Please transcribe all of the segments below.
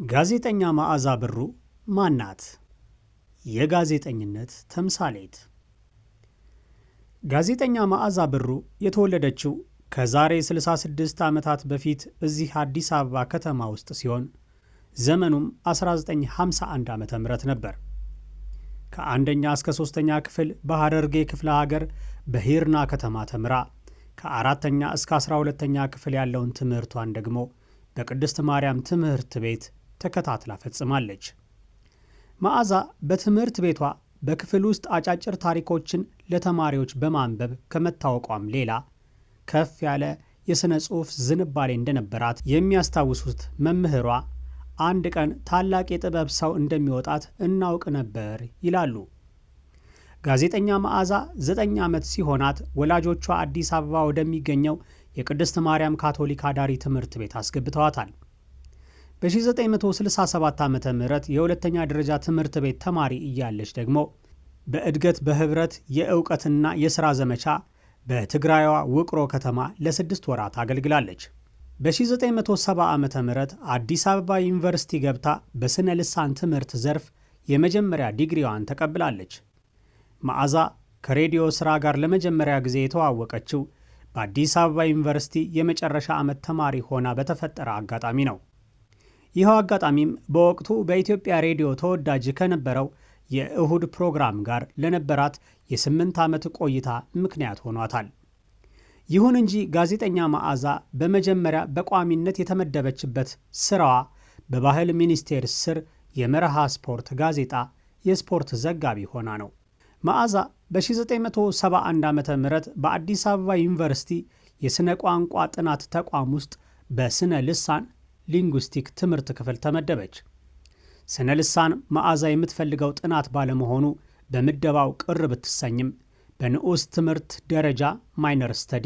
ጋዜጠኛ መዓዛ ብሩ ማን ናት? የጋዜጠኝነት ተምሳሌት። ጋዜጠኛ መዓዛ ብሩ የተወለደችው ከዛሬ 66 ዓመታት በፊት እዚህ አዲስ አበባ ከተማ ውስጥ ሲሆን ዘመኑም 1951 ዓመተ ምህረት ነበር። ከአንደኛ እስከ ሶስተኛ ክፍል በሐረርጌ ክፍለ ሀገር በሂርና ከተማ ተምራ ከአራተኛ እስከ 12ኛ ክፍል ያለውን ትምህርቷን ደግሞ በቅድስት ማርያም ትምህርት ቤት ተከታትላ ፈጽማለች። መዓዛ በትምህርት ቤቷ በክፍል ውስጥ አጫጭር ታሪኮችን ለተማሪዎች በማንበብ ከመታወቋም ሌላ ከፍ ያለ የሥነ ጽሑፍ ዝንባሌ እንደነበራት የሚያስታውሱት መምህሯ አንድ ቀን ታላቅ የጥበብ ሰው እንደሚወጣት እናውቅ ነበር ይላሉ። ጋዜጠኛ መዓዛ 9 ዓመት ሲሆናት ወላጆቿ አዲስ አበባ ወደሚገኘው የቅድስት ማርያም ካቶሊክ አዳሪ ትምህርት ቤት አስገብተዋታል። በ1967 ዓ.ም የሁለተኛ ደረጃ ትምህርት ቤት ተማሪ እያለች ደግሞ በእድገት በህብረት የእውቀትና የሥራ ዘመቻ በትግራይዋ ውቅሮ ከተማ ለ6 ወራት አገልግላለች። በ1970 ዓ.ም አዲስ አበባ ዩኒቨርሲቲ ገብታ በሥነ ልሳን ትምህርት ዘርፍ የመጀመሪያ ዲግሪዋን ተቀብላለች። መዓዛ ከሬዲዮ ሥራ ጋር ለመጀመሪያ ጊዜ የተዋወቀችው በአዲስ አበባ ዩኒቨርሲቲ የመጨረሻ ዓመት ተማሪ ሆና በተፈጠረ አጋጣሚ ነው። ይኸው አጋጣሚም በወቅቱ በኢትዮጵያ ሬዲዮ ተወዳጅ ከነበረው የእሁድ ፕሮግራም ጋር ለነበራት የ8 ዓመት ቆይታ ምክንያት ሆኗታል። ይሁን እንጂ ጋዜጠኛ መዓዛ በመጀመሪያ በቋሚነት የተመደበችበት ሥራዋ በባህል ሚኒስቴር ስር የመርሃ ስፖርት ጋዜጣ የስፖርት ዘጋቢ ሆና ነው። መዓዛ በ1971 ዓ.ም በአዲስ አበባ ዩኒቨርሲቲ የሥነ ቋንቋ ጥናት ተቋም ውስጥ በሥነ ልሳን ሊንጉስቲክ ትምህርት ክፍል ተመደበች። ስነ ልሳን መዓዛ የምትፈልገው ጥናት ባለመሆኑ በምደባው ቅር ብትሰኝም በንዑስ ትምህርት ደረጃ ማይነር ስተዲ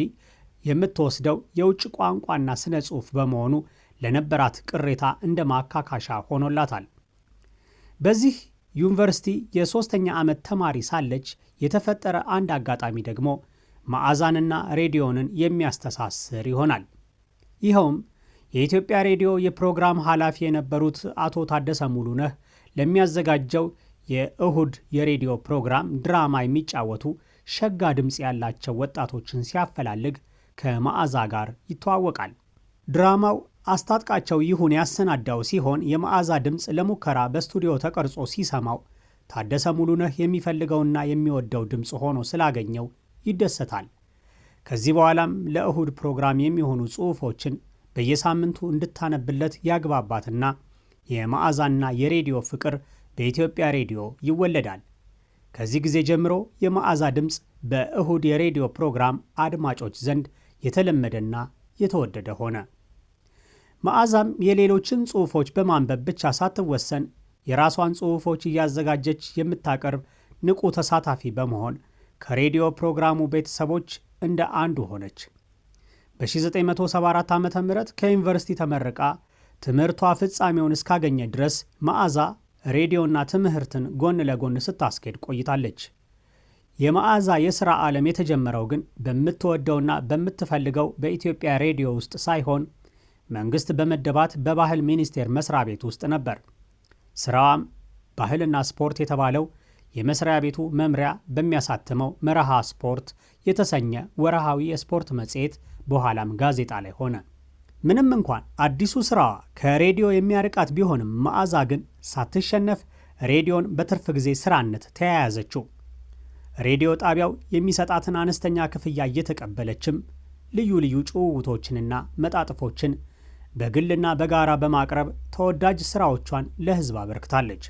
የምትወስደው የውጭ ቋንቋና ስነ ጽሑፍ በመሆኑ ለነበራት ቅሬታ እንደ ማካካሻ ሆኖላታል። በዚህ ዩኒቨርሲቲ የ3ኛ ዓመት ተማሪ ሳለች የተፈጠረ አንድ አጋጣሚ ደግሞ መዓዛንና ሬዲዮንን የሚያስተሳስር ይሆናል። ይኸውም የኢትዮጵያ ሬዲዮ የፕሮግራም ኃላፊ የነበሩት አቶ ታደሰ ሙሉነህ ለሚያዘጋጀው የእሁድ የሬዲዮ ፕሮግራም ድራማ የሚጫወቱ ሸጋ ድምፅ ያላቸው ወጣቶችን ሲያፈላልግ ከመዓዛ ጋር ይተዋወቃል። ድራማው አስታጥቃቸው ይሁን ያሰናዳው ሲሆን የመዓዛ ድምፅ ለሙከራ በስቱዲዮ ተቀርጾ ሲሰማው ታደሰ ሙሉነህ የሚፈልገውና የሚወደው ድምፅ ሆኖ ስላገኘው ይደሰታል። ከዚህ በኋላም ለእሁድ ፕሮግራም የሚሆኑ ጽሑፎችን በየሳምንቱ እንድታነብለት ያግባባትና የመዓዛና የሬዲዮ ፍቅር በኢትዮጵያ ሬዲዮ ይወለዳል። ከዚህ ጊዜ ጀምሮ የመዓዛ ድምፅ በእሁድ የሬዲዮ ፕሮግራም አድማጮች ዘንድ የተለመደና የተወደደ ሆነ። መዓዛም የሌሎችን ጽሑፎች በማንበብ ብቻ ሳትወሰን የራሷን ጽሑፎች እያዘጋጀች የምታቀርብ ንቁ ተሳታፊ በመሆን ከሬዲዮ ፕሮግራሙ ቤተሰቦች እንደ አንዱ ሆነች። በ1974 ዓ.ም ከዩኒቨርሲቲ ተመርቃ ትምህርቷ ፍጻሜውን እስካገኘ ድረስ መዓዛ ሬዲዮና ትምህርትን ጎን ለጎን ስታስኬድ ቆይታለች። የመዓዛ የሥራ ዓለም የተጀመረው ግን በምትወደውና በምትፈልገው በኢትዮጵያ ሬዲዮ ውስጥ ሳይሆን መንግሥት በመደባት በባህል ሚኒስቴር መስሪያ ቤት ውስጥ ነበር። ሥራዋም ባህልና ስፖርት የተባለው የመስሪያ ቤቱ መምሪያ በሚያሳትመው መርሃ ስፖርት የተሰኘ ወርሃዊ የስፖርት መጽሔት በኋላም ጋዜጣ ላይ ሆነ። ምንም እንኳን አዲሱ ሥራዋ ከሬዲዮ የሚያርቃት ቢሆንም መዓዛ ግን ሳትሸነፍ ሬዲዮን በትርፍ ጊዜ ሥራነት ተያያዘችው። ሬዲዮ ጣቢያው የሚሰጣትን አነስተኛ ክፍያ እየተቀበለችም ልዩ ልዩ ጭውውቶችንና መጣጥፎችን በግልና በጋራ በማቅረብ ተወዳጅ ሥራዎቿን ለሕዝብ አበርክታለች።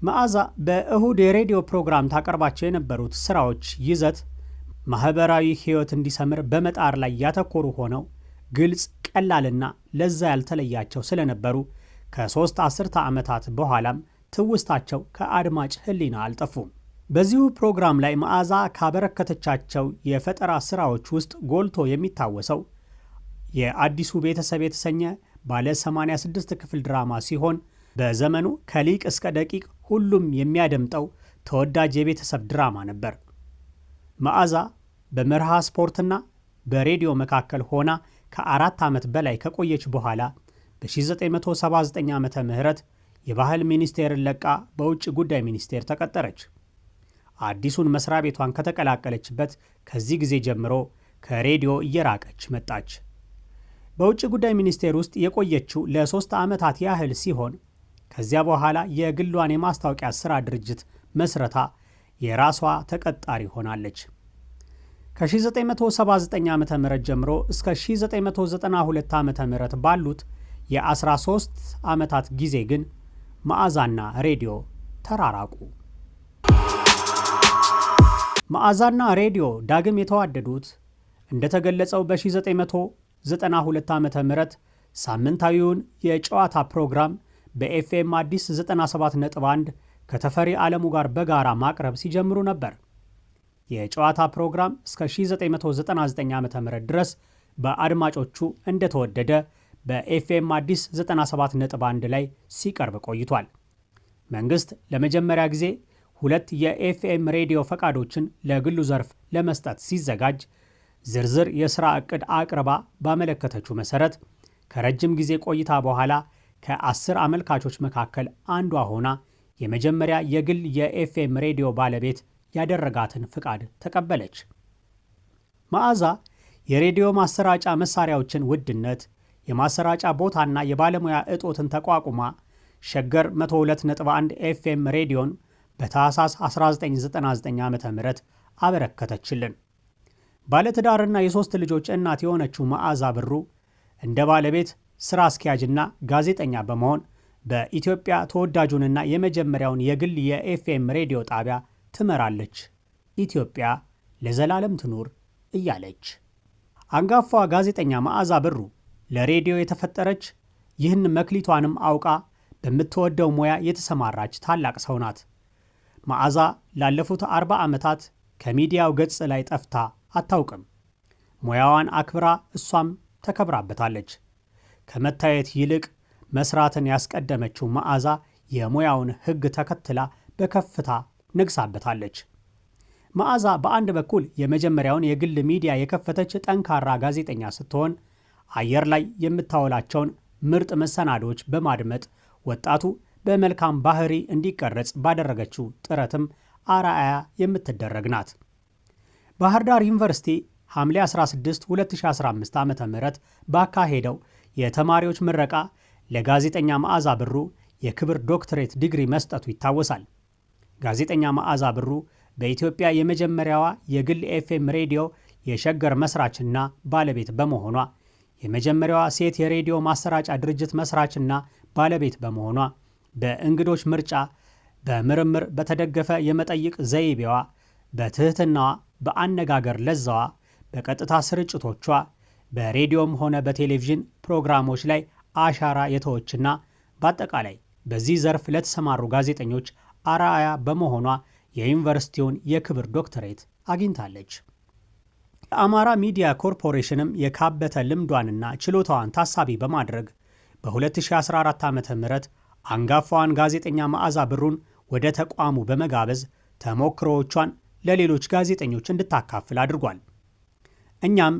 መዓዛ በእሁድ የሬዲዮ ፕሮግራም ታቀርባቸው የነበሩት ሥራዎች ይዘት ማኅበራዊ ሕይወት እንዲሰምር በመጣር ላይ ያተኮሩ ሆነው ግልጽ፣ ቀላልና ለዛ ያልተለያቸው ስለነበሩ ከ3 አስርተ ዓመታት በኋላም ትውስታቸው ከአድማጭ ሕሊና አልጠፉም። በዚሁ ፕሮግራም ላይ መዓዛ ካበረከተቻቸው የፈጠራ ሥራዎች ውስጥ ጎልቶ የሚታወሰው የአዲሱ ቤተሰብ የተሰኘ ባለ 86 ክፍል ድራማ ሲሆን በዘመኑ ከሊቅ እስከ ደቂቅ ሁሉም የሚያደምጠው ተወዳጅ የቤተሰብ ድራማ ነበር። መዓዛ በመርሃ ስፖርትና በሬዲዮ መካከል ሆና ከ4 ዓመት በላይ ከቆየች በኋላ በ1979 ዓመተ ምህረት የባህል ሚኒስቴርን ለቃ በውጭ ጉዳይ ሚኒስቴር ተቀጠረች። አዲሱን መስሪያ ቤቷን ከተቀላቀለችበት ከዚህ ጊዜ ጀምሮ ከሬዲዮ እየራቀች መጣች። በውጭ ጉዳይ ሚኒስቴር ውስጥ የቆየችው ለ3 ዓመታት ያህል ሲሆን ከዚያ በኋላ የግሏን የማስታወቂያ ሥራ ድርጅት መስረታ የራሷ ተቀጣሪ ሆናለች። ከ1979 ዓ.ም ጀምሮ እስከ 1992 ዓ.ም ባሉት የ13 ዓመታት ጊዜ ግን መዓዛና ሬዲዮ ተራራቁ። መዓዛና ሬዲዮ ዳግም የተዋደዱት እንደተገለጸው በ1992 ዓ.ም ሳምንታዊውን የጨዋታ ፕሮግራም በኤፍኤም አዲስ 97.1 ከተፈሪ ዓለሙ ጋር በጋራ ማቅረብ ሲጀምሩ ነበር። የጨዋታ ፕሮግራም እስከ 1999 ዓ.ም ድረስ በአድማጮቹ እንደተወደደ በኤፍኤም አዲስ 97.1 ላይ ሲቀርብ ቆይቷል። መንግሥት ለመጀመሪያ ጊዜ 2 የኤፍኤም ሬዲዮ ፈቃዶችን ለግሉ ዘርፍ ለመስጠት ሲዘጋጅ ዝርዝር የሥራ ዕቅድ አቅርባ ባመለከተችው መሠረት ከረጅም ጊዜ ቆይታ በኋላ ከ10 አመልካቾች መካከል አንዷ ሆና የመጀመሪያ የግል የኤፍኤም ሬዲዮ ባለቤት ያደረጋትን ፍቃድ ተቀበለች። መዓዛ የሬዲዮ ማሰራጫ መሳሪያዎችን ውድነት፣ የማሰራጫ ቦታና የባለሙያ እጦትን ተቋቁማ ሸገር 102.1 ኤፍኤም ሬዲዮን በታህሳስ 1999 ዓ.ም አበረከተችልን። ባለትዳርና የ3 ልጆች እናት የሆነችው መዓዛ ብሩ እንደ ባለቤት ሥራ አስኪያጅና ጋዜጠኛ በመሆን በኢትዮጵያ ተወዳጁንና የመጀመሪያውን የግል የኤፍኤም ሬዲዮ ጣቢያ ትመራለች። ኢትዮጵያ ለዘላለም ትኑር እያለች። አንጋፋዋ ጋዜጠኛ መዓዛ ብሩ ለሬዲዮ የተፈጠረች፣ ይህን መክሊቷንም አውቃ በምትወደው ሙያ የተሰማራች ታላቅ ሰው ናት። መዓዛ ላለፉት 40 ዓመታት ከሚዲያው ገጽ ላይ ጠፍታ አታውቅም። ሙያዋን አክብራ እሷም ተከብራበታለች። ከመታየት ይልቅ መስራትን ያስቀደመችው መዓዛ የሙያውን ሕግ ተከትላ በከፍታ ነግሳበታለች። መዓዛ በአንድ በኩል የመጀመሪያውን የግል ሚዲያ የከፈተች ጠንካራ ጋዜጠኛ ስትሆን አየር ላይ የምታውላቸውን ምርጥ መሰናዶች በማድመጥ ወጣቱ በመልካም ባህሪ እንዲቀረጽ ባደረገችው ጥረትም አርአያ የምትደረግ ናት። ባህር ዳር ዩኒቨርሲቲ ሐምሌ 16 2015 ዓ.ም ባካሄደው የተማሪዎች ምረቃ ለጋዜጠኛ መዓዛ ብሩ የክብር ዶክትሬት ዲግሪ መስጠቱ ይታወሳል። ጋዜጠኛ መዓዛ ብሩ በኢትዮጵያ የመጀመሪያዋ የግል ኤፍኤም ሬዲዮ የሸገር መስራችና ባለቤት በመሆኗ፣ የመጀመሪያዋ ሴት የሬዲዮ ማሰራጫ ድርጅት መስራችና ባለቤት በመሆኗ፣ በእንግዶች ምርጫ በምርምር በተደገፈ የመጠይቅ ዘይቤዋ፣ በትህትናዋ፣ በአነጋገር ለዛዋ፣ በቀጥታ ስርጭቶቿ፣ በሬዲዮም ሆነ በቴሌቪዥን ፕሮግራሞች ላይ አሻራ የተወችና በአጠቃላይ በዚህ ዘርፍ ለተሰማሩ ጋዜጠኞች አርአያ በመሆኗ የዩኒቨርሲቲውን የክብር ዶክተሬት አግኝታለች። የአማራ ሚዲያ ኮርፖሬሽንም የካበተ ልምዷንና ችሎታዋን ታሳቢ በማድረግ በ2014 ዓ.ም አንጋፋዋን ጋዜጠኛ መዓዛ ብሩን ወደ ተቋሙ በመጋበዝ ተሞክሮዎቿን ለሌሎች ጋዜጠኞች እንድታካፍል አድርጓል። እኛም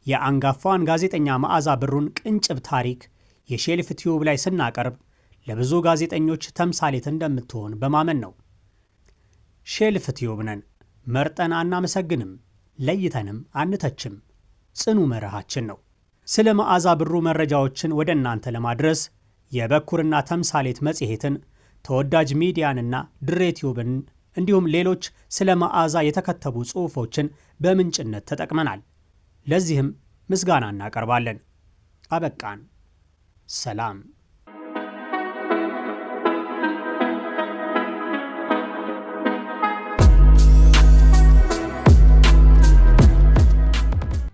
የአንጋፋዋን ጋዜጠኛ መዓዛ ብሩን ቅንጭብ ታሪክ የሼልፍ ቲዩብ ላይ ስናቀርብ ለብዙ ጋዜጠኞች ተምሳሌት እንደምትሆን በማመን ነው። ሼልፍ ቲዩብ ነን። መርጠን አናመሰግንም፣ ለይተንም አንተችም። ጽኑ መርሃችን ነው። ስለ መዓዛ ብሩ መረጃዎችን ወደ እናንተ ለማድረስ የበኩርና ተምሳሌት መጽሔትን፣ ተወዳጅ ሚዲያንና ድሬ ቲዩብን እንዲሁም ሌሎች ስለ መዓዛ የተከተቡ ጽሑፎችን በምንጭነት ተጠቅመናል። ለዚህም ምስጋና እናቀርባለን። አበቃን። ሰላም።